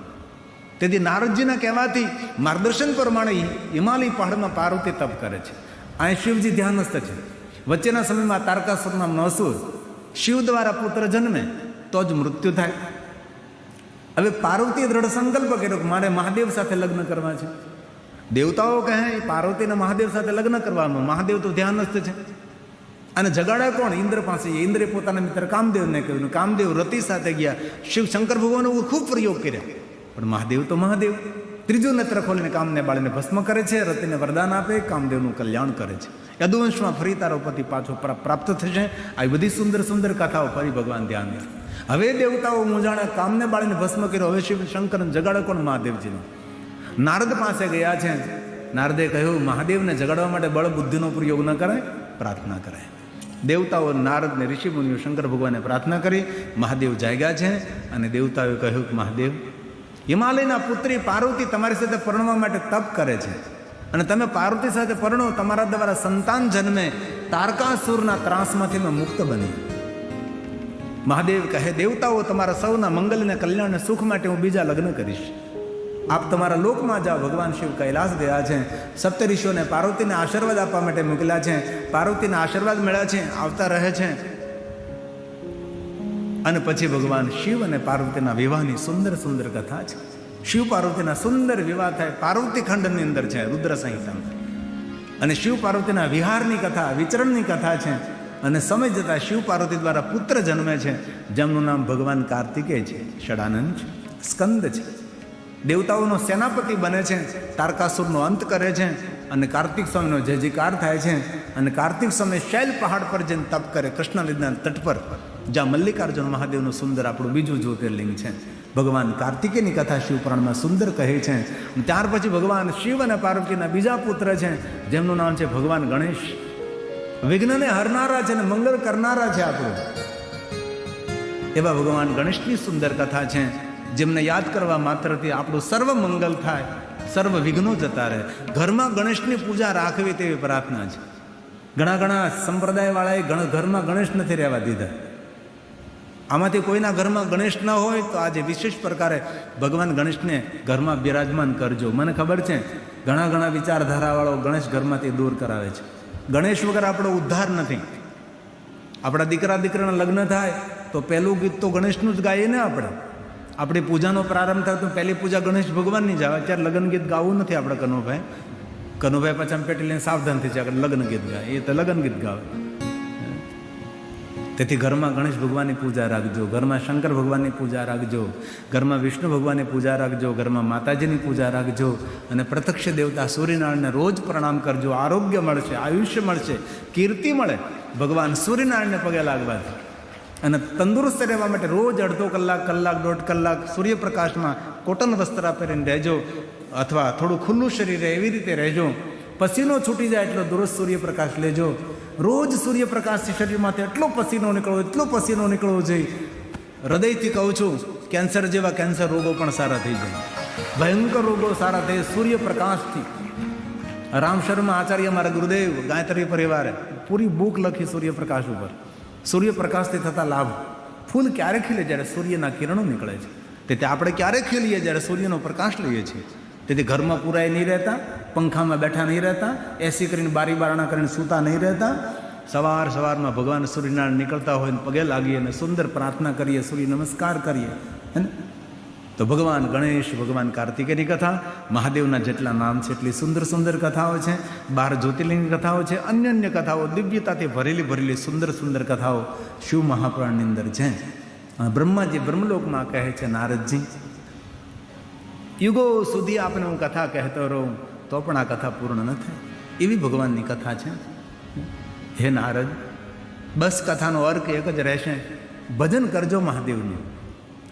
તેથી નારદજીના કહેવાથી માર્ગદર્શન પ્રમાણે હિમાલય પહાડમાં પાર્વતી તપ કરે છે. અહીં શિવજી ધ્યાનસ્થ છે. વચ્ચેના સમયમાં તારકાસુર નામનો અસુર શિવ દ્વારા પુત્ર જન્મે તો જ મૃત્યુ થાય. હવે પાર્વતીએ દ્રઢ સંકલ્પ કર્યો કે મારે મહાદેવ સાથે લગ્ન કરવા છે. દેવતાઓ કહે પાર્વતીને મહાદેવ સાથે લગ્ન કરવાનું, મહાદેવ તો ધ્યાનસ્થ છે. અને જગાડા કોણ? ઇન્દ્ર પાસે. ઇન્દ્રે પોતાના મિત્ર કામદેવને કહ્યું. કામદેવ રતિ સાથે ગયા. શિવ શંકર ભગવાન ખૂબ પ્રયોગ કર્યા, પણ મહાદેવ તો મહાદેવ. ત્રીજું નેત્ર ખોલીને કામને બાળીને ભસ્મ કરે છે, રતિને વરદાન આપે, કામદેવનું કલ્યાણ કરે છે. યદુવંશમાં ફરી તારો પતિ પાછો પ્રાપ્ત થશે. આવી બધી સુંદર સુંદર કથાઓ ફરી ભગવાન ધ્યાન દે. હવે દેવતાઓ મૂંઝાણા, કામને બાળીને ભસ્મ કર્યો. હવે શિવ શંકર જગાડે કોણ? મહાદેવજીનો. નારદ પાસે ગયા છે. નારદે કહ્યું, મહાદેવને જગાડવા માટે બળ બુદ્ધિનો પ્રયોગ ન કરાય, પ્રાર્થના કરાય. દેવતાઓ નારદને ઋષિમુનિઓ શંકર ભગવાને પ્રાર્થના કરી. મહાદેવ જાગ્યા છે અને દેવતાઓએ કહ્યું કે મહાદેવ, હિમાલયના પુત્રી પાર્વતી તમારી સાથે પરણવા માટે તપ કરે છે અને તમે પાર્વતી સાથે પરણો, તમારા દ્વારા સંતાન જન્મે, તારકાસુરના ત્રાસમાંથી મેં મુક્ત બની. મહાદેવ કહે, દેવતાઓ તમારા સૌના મંગલ અને કલ્યાણ અને સુખ માટે હું બીજા લગ્ન કરીશ. આપ તમારા લોકમાં જાઓ. ભગવાન શિવ કૈલાસ ગયા છે. સપ્તઋષિઓને પાર્વતીને આશીર્વાદ આપવા માટે મોકલ્યા છે. પાર્વતીના આશીર્વાદ મળ્યા છે, આવતા રહે છે. અને પછી ભગવાન શિવ અને પાર્વતીના વિવાહની સુંદર સુંદર કથા છે. શિવ પાર્વતીના સુંદર વિવાહ થાય પાર્વતી ખંડની અંદર છે, રુદ્ર સંહિતામાં. અને શિવ પાર્વતીના વિહારની કથા, વિચરણની કથા છે. અને સમય જતાં શિવ પાર્વતી દ્વારા પુત્ર જન્મે છે, જેમનું નામ ભગવાન કાર્તિકેય છે, ષડાનંદ છે, સ્કંદ છે. દેવતાઓનો સેનાપતિ બને છે, તારકાસુરનો અંત કરે છે. અને કાર્તિક સ્વામીનો જય જયકાર થાય છે. અને કાર્તિક સ્વામી શૈલ પહાડ પર જઈને તપ કરે, કૃષ્ણ નદીના તટ પર, જ્યાં મલ્લિકાર્જુન મહાદેવનું સુંદર આપણું બીજું જ્યોતિર્લિંગ છે. ભગવાન કાર્તિકેયની કથા શિવપુરાણમાં સુંદર કહે છે. ત્યાર પછી ભગવાન શિવ અને પાર્વતીના બીજા પુત્ર છે, જેમનું નામ છે ભગવાન ગણેશ. વિઘ્નને હરનારા છે અને મંગળ કરનારા છે આપણું. એવા ભગવાન ગણેશની સુંદર કથા છે, જેમને યાદ કરવા માત્રથી આપણું સર્વ મંગલ થાય, સર્વ વિઘ્નો જતા રહે. ઘરમાં ગણેશની પૂજા રાખવી તેવી પ્રાર્થના છે. ઘણા સંપ્રદાયવાળાએ ઘરમાં ગણેશ નથી રહેવા દીધા. આમાંથી કોઈના ઘરમાં ગણેશ ન હોય તો આજે વિશેષ પ્રકારે ભગવાન ગણેશને ઘરમાં બિરાજમાન કરજો. મને ખબર છે ઘણા વિચારધારાવાળો ગણેશ ઘરમાંથી દૂર કરાવે છે. ગણેશ વગર આપણો ઉદ્ધાર નથી. આપણા દીકરાના લગ્ન થાય તો પહેલું ગીત તો ગણેશનું જ ગાઈએ ને આપણે. આપણી પૂજાનો પ્રારંભ થાય તો પહેલી પૂજા ગણેશ ભગવાનની જ આવે. અત્યારે લગ્ન ગીત ગાવું નથી આપણે. કનુભાઈ પાછા પેટી લઈને સાવધાનથી છે, લગ્ન ગીત ગાય, એ તો લગ્ન ગીત ગાવે. તેથી ઘરમાં ગણેશ ભગવાનની પૂજા રાખજો, ઘરમાં શંકર ભગવાનની પૂજા રાખજો, ઘરમાં વિષ્ણુ ભગવાનની પૂજા રાખજો, ઘરમાં માતાજીની પૂજા રાખજો. અને પ્રત્યક્ષ દેવતા સૂર્યનારાયણને રોજ પ્રણામ કરજો. આરોગ્ય મળશે, આયુષ્ય મળશે, કીર્તિ મળે ભગવાન સૂર્યનારાયણને પગે લાગવાથી. અને તંદુરસ્ત રહેવા માટે રોજ અડધો કલાક, 1.5 કલાક સૂર્યપ્રકાશમાં કોટન વસ્ત્ર પહેરીને રહેજો, અથવા થોડું ખુલ્લું શરીરે એવી રીતે રહેજો. પસીનો છૂટી જાય એટલો દરરોજ સૂર્યપ્રકાશ લેજો. રોજ સૂર્યપ્રકાશથી શરીરમાંથી એટલો પસીનો નીકળવો જોઈએ. હૃદયથી કહું છું, કેન્સર જેવા કેન્સર રોગો પણ સારા થઈ જાય, ભયંકર રોગો સારા થઈ સૂર્યપ્રકાશથી. રામ શર્મા આચાર્ય મારા ગુરુદેવ ગાયત્રી પરિવારે પૂરી બુક લખી સૂર્યપ્રકાશ ઉપર, સૂર્યપ્રકાશથી થતા લાભ. ફૂલ ક્યારે ખીલે? જ્યારે સૂર્યના કિરણો નીકળે છે. તેથી આપણે ક્યારે ખીલીએ? જ્યારે સૂર્યનો પ્રકાશ લઈએ છીએ. તેથી ઘરમાં પુરાય નહીં રહેતા, પંખામાં બેઠા નહીં રહેતા, એસી કરીને બારી બારણા કરીને સૂતા નહીં રહેતા. સવારમાં ભગવાન સૂર્યનારાયણ નીકળતા હોય ને પગે લાગીએ અને સુંદર પ્રાર્થના કરીએ, સૂર્ય નમસ્કાર કરીએ. હે ને? તો ભગવાન ગણેશ, ભગવાન કાર્તિકેયની કથા, મહાદેવના જેટલા નામ છે એટલી સુંદર સુંદર કથાઓ છે. 12 જ્યોતિર્લિંગની કથાઓ છે, અન્ય કથાઓ, દિવ્યતાથી ભરેલી સુંદર કથાઓ શિવ મહાપુરાણની અંદર છે. બ્રહ્માજી બ્રહ્મલોકમાં કહે છે, નારદજી યુગો સુધી આપને હું કથા કહેતો રહું તો પણ આ કથા પૂર્ણ ન થાય, એવી ભગવાનની કથા છે. હે નારદ, બસ કથાનો અર્થ એક જ રહેશે, ભજન કરજો મહાદેવનું.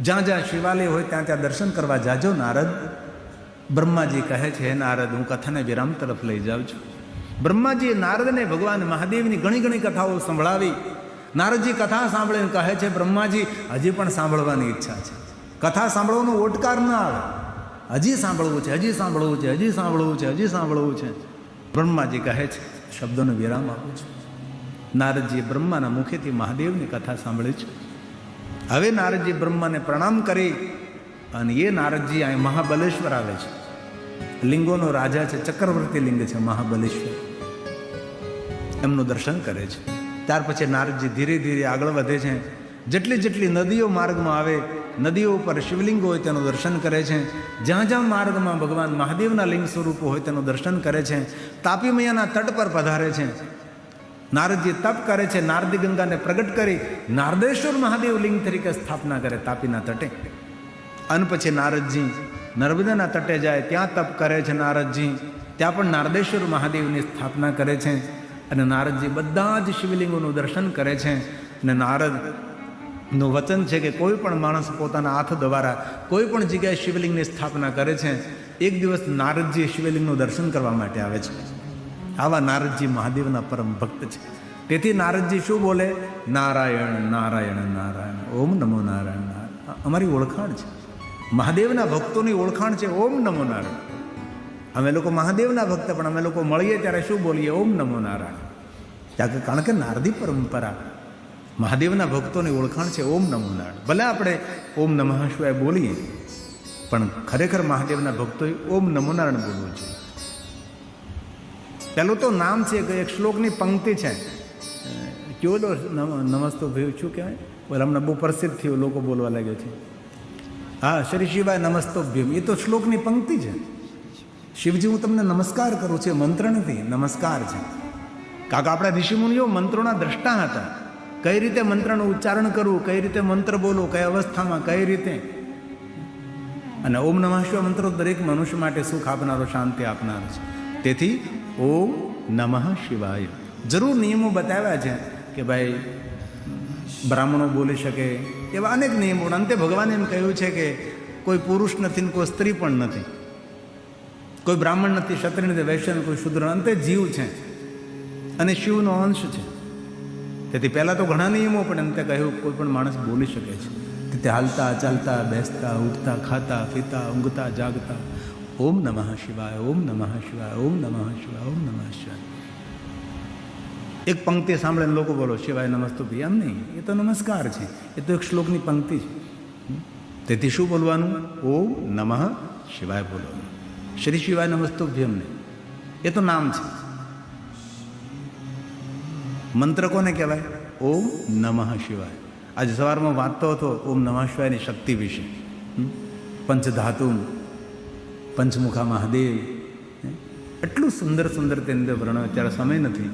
જ્યાં શિવાલય હોય ત્યાં દર્શન કરવા જાજો નારદ. બ્રહ્માજી કહે છે, હે નારદ, હું કથાને વિરામ તરફ લઈ જાઉં છું. બ્રહ્માજીએ નારદને ભગવાન મહાદેવની ઘણી કથાઓ સંભળાવી. નારદજી કથા સાંભળીને કહે છે, બ્રહ્માજી હજી પણ સાંભળવાની ઈચ્છા છે. કથા સાંભળવાનો ઓટકાર ન આવે, હજી સાંભળવું છે. બ્રહ્માજી કહે છે, શબ્દોનો વિરામ આપું છું. નારદજીએ બ્રહ્માના મુખેથી મહાદેવની કથા સાંભળી છે. હવે નારદજી બ્રહ્માને પ્રણામ કરી અને એ નારદજી અહીં મહાબલેશ્વર આવે છે. લિંગોનો રાજા છે, ચક્રવર્તી લિંગ છે મહાબલેશ્વર. એમનું દર્શન કરે છે. ત્યાર પછી નારદજી ધીરે ધીરે આગળ વધે છે. જેટલી નદીઓ માર્ગમાં આવે, નદીઓ ઉપર શિવલિંગો હોય તેનું દર્શન કરે છે. જ્યાં માર્ગમાં ભગવાન મહાદેવના લિંગ સ્વરૂપો હોય તેનું દર્શન કરે છે. તાપી મૈયાના તટ પર પધારે છે. નારદજી તપ કરે છે. નારદી ગંગાને પ્રગટ કરી નારદેશ્વર મહાદેવ લિંગ તરીકે સ્થાપના કરે તાપીના તટે. અને પછી નારદજી નર્મદાના તટે જાય, ત્યાં તપ કરે છે નારદજી. ત્યાં પણ નારદેશ્વર મહાદેવની સ્થાપના કરે છે. અને નારદજી બધા જ શિવલિંગોનું દર્શન કરે છે. અને નારદનું વચન છે કે કોઈ પણ માણસ પોતાના હાથ દ્વારા કોઈ પણ જગ્યાએ શિવલિંગની સ્થાપના કરે છે, એક દિવસ નારદજી શિવલિંગનું દર્શન કરવા માટે આવે છે. આવા નારદજી મહાદેવના પરમ ભક્ત છે. તેથી નારદજી શું બોલે? નારાયણ નારાયણ નારાયણ, ઓમ નમો નારાયણ નારાયણ. અમારી ઓળખાણ છે, મહાદેવના ભક્તોની ઓળખાણ છે ઓમ નમો નારાયણ. અમે લોકો મહાદેવના ભક્ત, પણ અમે લોકો મળીએ ત્યારે શું બોલીએ? ઓમ નમો નારાયણ. કારણ કે નારદી પરંપરા મહાદેવના ભક્તોની ઓળખાણ છે ઓમ નમો નારાયણ. ભલે આપણે ઓમ નમઃ શિવાય બોલીએ, પણ ખરેખર મહાદેવના ભક્તોએ ઓમ નમો નારાયણ બોલવું છે. પહેલું તો નામ છે કે એક શ્લોકની પંક્તિ છે, કેવો નમસ્તો ભયો શું કહેવાય? બોલે હમણાં બહુ પ્રસિદ્ધ થયું, લોકો બોલવા લાગ્યા છે. હા, શ્રી શિવાય નમસ્તોભ્યમ, એ તો શ્લોકની પંક્તિ છે. શિવજી હું તમને નમસ્કાર કરું છું, મંત્ર નથી, નમસ્કાર છે. કારણ કે આપણા ઋષિમુનિઓ મંત્રોના દ્રષ્ટા હતા. કઈ રીતે મંત્રનું ઉચ્ચારણ કરવું, કઈ રીતે મંત્ર બોલવો, કઈ અવસ્થામાં, કઈ રીતે. અને ઓમ નમઃ શિવાય મંત્રો દરેક મનુષ્ય માટે સુખ આપનારો, શાંતિ આપનારો છે. તેથી ઓમ નમઃ શિવાય. જરૂર નિયમો બતાવ્યા છે કે ભાઈ બ્રાહ્મણો બોલી શકે, એવા અનેક નિયમો. અંતે ભગવાને એમ કહ્યું છે કે કોઈ પુરુષ નથી ને કોઈ સ્ત્રી પણ નથી, કોઈ બ્રાહ્મણ નથી, ક્ષત્રિય નથી, વૈશ્ય નથી, કોઈ શુદ્ર, અંતે જીવ છે અને શિવનો અંશ છે. તેથી પહેલાં તો ઘણા નિયમો, પણ અંતે કહ્યું કોઈ પણ માણસ બોલી શકે છે. તેથી હાલતા ચાલતા, બેસતા, ઉઠતા, ખાતા, પીતા, ઊંઘતા, જાગતા ઓમ નમઃ શિવાય, ઓમ નમઃ શિવાય, ઓમ નમઃ શિવાય, ઓમ નમઃ શિવાય. એક પંક્તિ સાંભળીને લોકો બોલો શિવાય નમસ્તુભ્ય, એમ નહીં, એ તો નમસ્કાર છે, એ તો એક શ્લોકની પંક્તિ છે. તેથી શું બોલવાનું? ઓમ નમઃ શિવાય બોલવાનું. શ્રી શિવાય નમસ્તુભ્યમ નહીં, એ તો નામ છે. મંત્ર કોને કહેવાય? ઓમ નમઃ શિવાય. આજે સવારમાં વાંચતો હતો ઓમ નમઃ શિવાયની શક્તિ વિશે. પંચધાતુ, પંચમુખા મહાદેવ, એટલું સુંદર તેની અંદર વર્ણન, અત્યારે સમય નથી.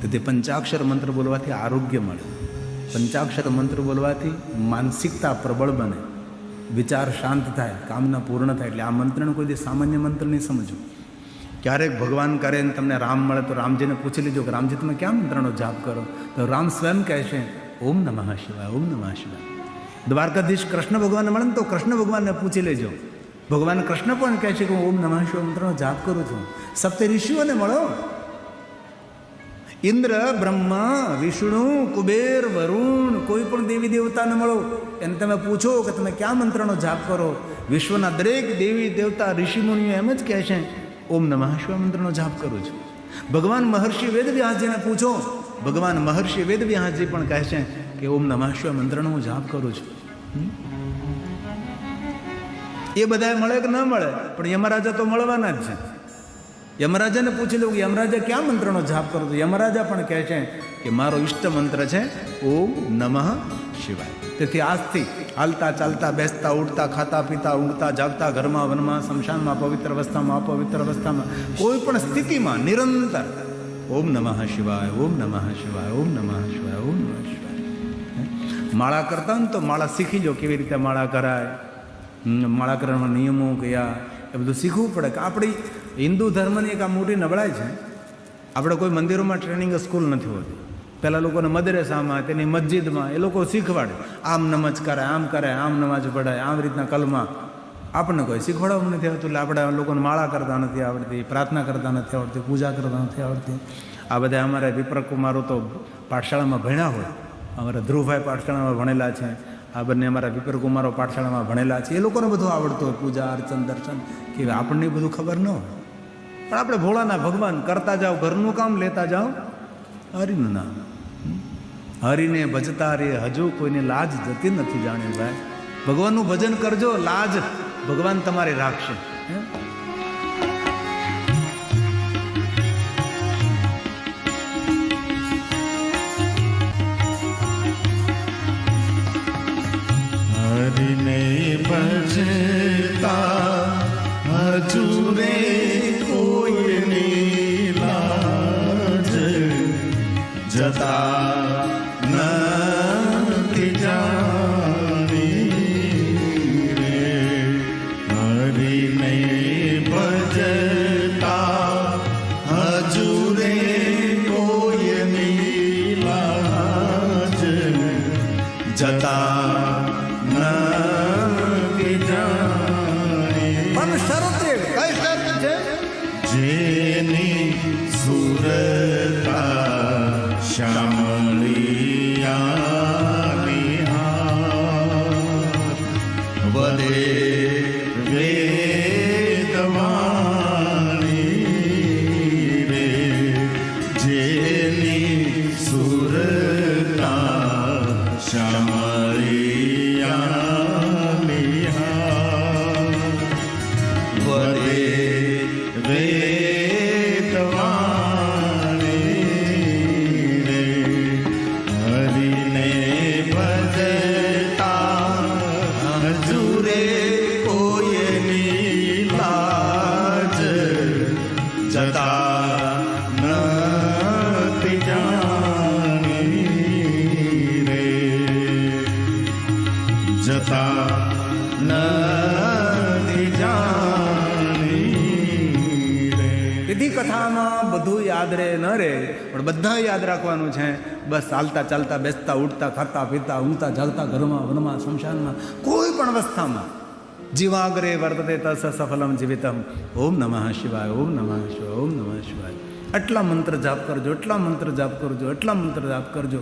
તેથી પંચાક્ષર મંત્ર બોલવાથી આરોગ્ય મળે. પંચાક્ષર મંત્ર બોલવાથી માનસિકતા પ્રબળ બને, વિચાર શાંત થાય, કામના પૂર્ણ થાય. એટલે આ મંત્રને કોઈ દી સામાન્ય મંત્ર નહીં સમજો. ક્યારેક ભગવાન કરે ને તમને રામ મળે તો રામજીને પૂછી લેજો કે રામજી તમે ક્યાં મંત્રનો જાપ કરો? તો રામ સ્વયં કહેશે ઓમ નમઃ શિવાય, ઓમ નમઃ શિવાય. દ્વારકાધીશ કૃષ્ણ ભગવાનને મળે ને તો કૃષ્ણ ભગવાનને પૂછી લેજો ભગવાન કૃષ્ણ પણ કહે છે કે હું ઓમ નમઃ શિવાય મંત્રનો જાપ કરું છું. સપ્ત ઋષિઓને મળો, ઇન્દ્ર, બ્રહ્મા, વિષ્ણુ, કુબેર, વરુણ, કોઈ પણ દેવી દેવતાને મળો, એને તમે પૂછો કે તમે કયા મંત્રનો જાપ કરો. વિશ્વના દરેક દેવી દેવતા ઋષિ મુનિઓ એમ જ કહે છે ઓમ નમઃ શિવાય મંત્રનો જાપ કરું છું. ભગવાન મહર્ષિ વેદવ્યાસજીને પૂછો, ભગવાન મહર્ષિ વેદવ્યાસજી પણ કહે છે કે ઓમ નમઃ શિવાય મંત્રનો હું જાપ કરું છું. એ બધા મળે કે ન મળે, પણ યમરાજા તો મળવાના જ છે. યમરાજાને પૂછી લો કે યમરાજા ક્યાં મંત્રનો જાપ કરો તો યમરાજા પણ કહે છે કે મારો ઈષ્ટ મંત્ર છે ઓમ નમઃ શિવાય. તેથી આજથી હાલતા ચાલતા બેસતા ઉઠતા ખાતા પીતા ઊંઘતા જાગતા ઘરમાં વનમાં શમશાનમાં પવિત્ર અવસ્થામાં અપવિત્ર અવસ્થામાં કોઈ પણ સ્થિતિમાં નિરંતર ઓમ નમઃ શિવાય, ઓમ નમઃ શિવાય, ઓમ નમઃ શિવાય, ઓમ નમઃ શિવાય. માળા કરતા ને તો માળા શીખી લો કેવી રીતે માળા કરાય, માળા કરવાના નિયમો કયા, એ બધું શીખવું પડે. કે આપણી હિન્દુ ધર્મની એક આ મોટી નબળાઈ છે. આપણે કોઈ મંદિરોમાં ટ્રેનિંગ સ્કૂલ નથી હોતી. પહેલાં લોકોને મદરેસામાં, તેની મસ્જિદમાં એ લોકો શીખવાડે, આમ નમાજ કરાય, આમ કરાય, આમ નમાજ પઢાય, આમ રીતના કલમાં. આપણને કોઈ શીખવાડવું નથી આવતું. એટલે આપણે લોકોને માળા કરતા નથી આવડતી, પ્રાર્થના કરતા નથી આવડતી, પૂજા કરતા નથી આવડતી. આ બધા અમારા વિપ્ર કુમારો તો પાઠશાળામાં ભણ્યા હોય. અમારા ધ્રુવભાઈ પાઠશાળામાં ભણેલા છે, આ બંને અમારા વિપ્ર કુમારો પાઠશાળામાં ભણેલા છે. એ લોકોને બધું આવડતું હોય, પૂજા અર્ચન દર્શન, કે આપણને બધું ખબર ન હોય. પણ આપણે ભોળાના ભગવાન કરતા જાઓ, ઘરનું કામ લેતા જાઓ, હરિનું નામ. હરિને ભજતા રે હજુ કોઈને લાજ જતી નથી જાણે ભાઈ. ભગવાનનું ભજન કરજો, લાજ ભગવાન તમારી રાખશે. હરિને ભજતા હજુ રે કોઈની લાજ જતા નથી જાણી રે. હરિને ભજતા હજુ રે કોઈની લાજ જતા પણ શરત કઈ શરત છે? જેની સુરતા શ્યામળિયાની હાથ વદે વેદવાણી રે. જેની સુરતા શ્યામળિયાની હાથ વદે વેદવાણી રે. હરિને ભજતા હજુ રે કોઈની લાજ જતા નથી જાણી રે. જતા નથી જાણી રે. વિધિ કથામાં બધું યાદ રહે ન રહે, પણ બધા યાદ રાખવાનું છે. બસ ચાલતા ચાલતા બેસતા ઉઠતા ખાતા પીતા ઊંઘતા જાગતા ઘરમાં વનમાં શમશાનમાં કોઈ પણ અવસ્થામાં જીવાગ્રે વર્તતે તસ સફલમ જીવિતમ. ઓમ નમઃ શિવાય, ઓમ નમઃ શિવાય, ઓમ નમઃ શિવાય. એટલા મંત્ર જાપ કરજો, એટલા મંત્ર જાપ કરજો, એટલા મંત્ર જાપ કરજો.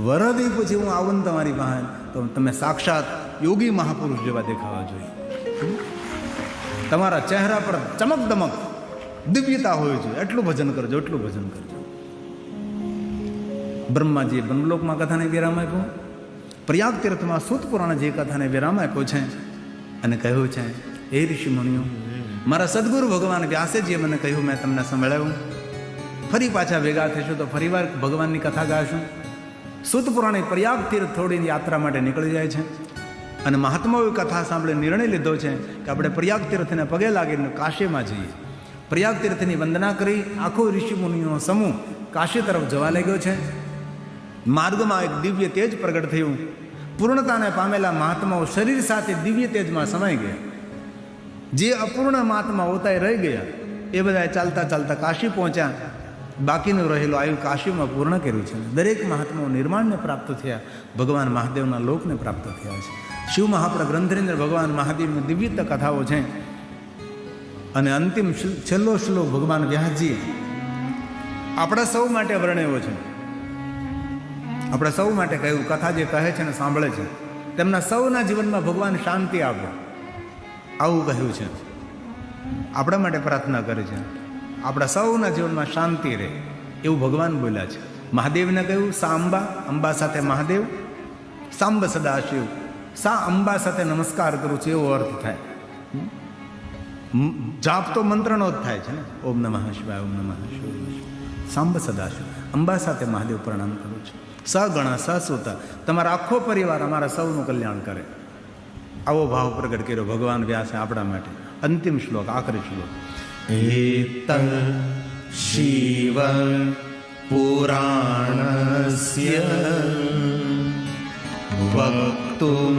વરદી પછી હું આવું ને તમારી પાસે તો તમે સાક્ષાત યોગી મહાપુરુષ જેવા દેખાવા જોઈએ. તમારા ચહેરા પર ચમક દમક દિવ્યતા હોવી જોઈએ. એટલું ભજન કરજો, એટલું ભજન કરજો. બ્રહ્માજીએ બ્રહ્મલોકમાં કથાને વિરામ આપ્યો. પ્રયાગ તીર્થમાં સૂત પુરાણજીએ કથાને વિરામ આપ્યો છે અને કહ્યું છે, હે ઋષિ મુનિઓ, મારા સદગુરુ ભગવાન વ્યાસજીએ મને કહ્યું, મેં તમને સંભળાવ્યું. ફરી પાછા ભેગા થઈશું તો ફરીવાર ભગવાનની કથા ગાશું. સૂત પુરાણે પ્રયાગ તીર્થ થોડી યાત્રા માટે નીકળી જાય છે અને મહાત્માઓએ કથા સાંભળી નિર્ણય લીધો છે કે આપણે પ્રયાગ તીર્થને પગે લાગીને કાશીમાં જઈએ. પ્રયાગ તીર્થની વંદના કરી આખો ઋષિ મુનિઓનો સમૂહ કાશી તરફ જવા લાગ્યો છે. માર્ગમાં એક દિવ્ય તેજ પ્રગટ થયું. પૂર્ણતાને પામેલા મહાત્માઓ શરીર સાથે દિવ્ય તેજમાં સમાઈ ગયા. જે અપૂર્ણ મહાત્મા હોતા રહી ગયા એ બધા ચાલતા ચાલતા કાશી પહોંચ્યા. બાકીનું રહેલું આયુ કાશીમાં પૂર્ણ કર્યું છે. દરેક મહાત્માઓ નિર્માણને પ્રાપ્ત થયા, ભગવાન મહાદેવના લોકને પ્રાપ્ત થયા છે. શિવ મહાપ્રગ્રંથની અંદર ભગવાન મહાદેવની દિવ્ય કથાઓ છે. અને અંતિમ છેલ્લો શ્લોક ભગવાન વ્યાસજીએ આપણા સૌ માટે વર્ણવ્યો છે. આપણે સૌ માટે કહ્યું, કથા જે કહે છે ને સાંભળે છે તેમના સૌના જીવનમાં ભગવાન શાંતિ આપો, આવું કહ્યું છે. આપણા માટે પ્રાર્થના કરે છે, આપણા સૌના જીવનમાં શાંતિ રહે એવું ભગવાન બોલ્યા છે. મહાદેવને કહ્યું સા અંબા, અંબા સાથે મહાદેવ, સાંબ સદાશિવ, સા અંબા સાથે નમસ્કાર કરું છું એવો અર્થ થાય. જાપ તો મંત્રનો જ થાય છે ને, ઓમ નમઃ શિવાય, ઓમ નમઃ શિવાય. સાંબ સદાશિવ, અંબા સાથે મહાદેવ પ્રણામ કરું છું. સગણા સસુતા, તમારા આખો પરિવાર અમારા સૌનું કલ્યાણ કરે. આવો ભાવ પ્રગટ કર્યો ભગવાન વ્યાસે આપણા માટે. અંતિમ શ્લોક, આખરી શ્લોક. એતત શિવ પુરાણસ્ય વક્તુમ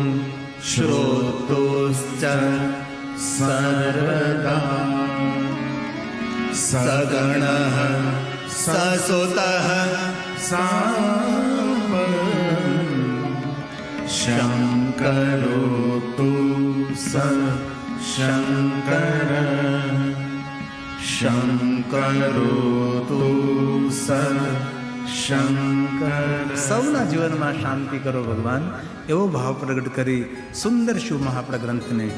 શ્રોતુશ્ચ સર્વદા સગણઃ સસુતઃ સાંબ શંકરોતુ શંકર શંકરોતુ શંકર. સૌના જીવનમાં શાંતિ કરો ભગવાન, એવો ભાવ પ્રગટ કરી સુંદર શુભમાં આપણા ગ્રંથને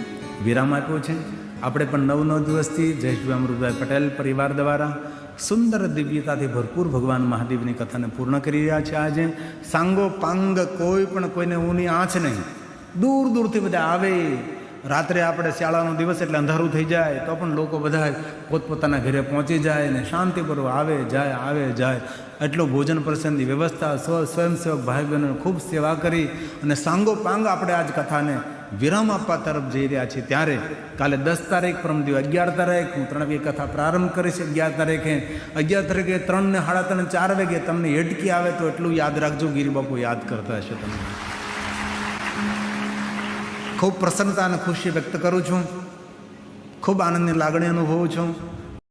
વિરામ આપ્યો છે. આપણે પણ 9 દિવસથી જયેશભાઈ અમૃતભાઈ પટેલ પરિવાર દ્વારા સુંદર દિવ્યતાથી ભરપૂર ભગવાન મહાદેવની કથાને પૂર્ણ કરી રહ્યા છે. આજે સાંગો પાંગ કોઈ પણ કોઈને ઊની આંચ નહીં, દૂર દૂરથી બધા આવે. રાત્રે આપણે શાળાનો દિવસ એટલે અંધારું થઈ જાય તો પણ લોકો બધા પોતપોતાના ઘરે પહોંચી જાય ને શાંતિપૂર્વક આવે જાય આવે જાય. એટલો ભોજન પ્રસંગની વ્યવસ્થા સ્વયંસેવક ભાઈ બહેનોને ખૂબ સેવા કરી અને સાંગો પાંગ આપણે આજ કથાને વિરામ આપવા તરફ જઈ રહ્યા છીએ. ત્યારે કાલે 10 તારીખ પરમ દિવસ 11 તારીખ હું 3 વાગે કથા પ્રારંભ કરીશ. 11 તારીખે 3 ને 3:30 4 વાગે તમને હેડકી આવે તો એટલું યાદ રાખજો, ગિરિબાપુ યાદ કરતા હશે તમને. ખૂબ પ્રસન્નતા અને ખુશી વ્યક્ત કરું છું, ખૂબ આનંદની લાગણી અનુભવું છું.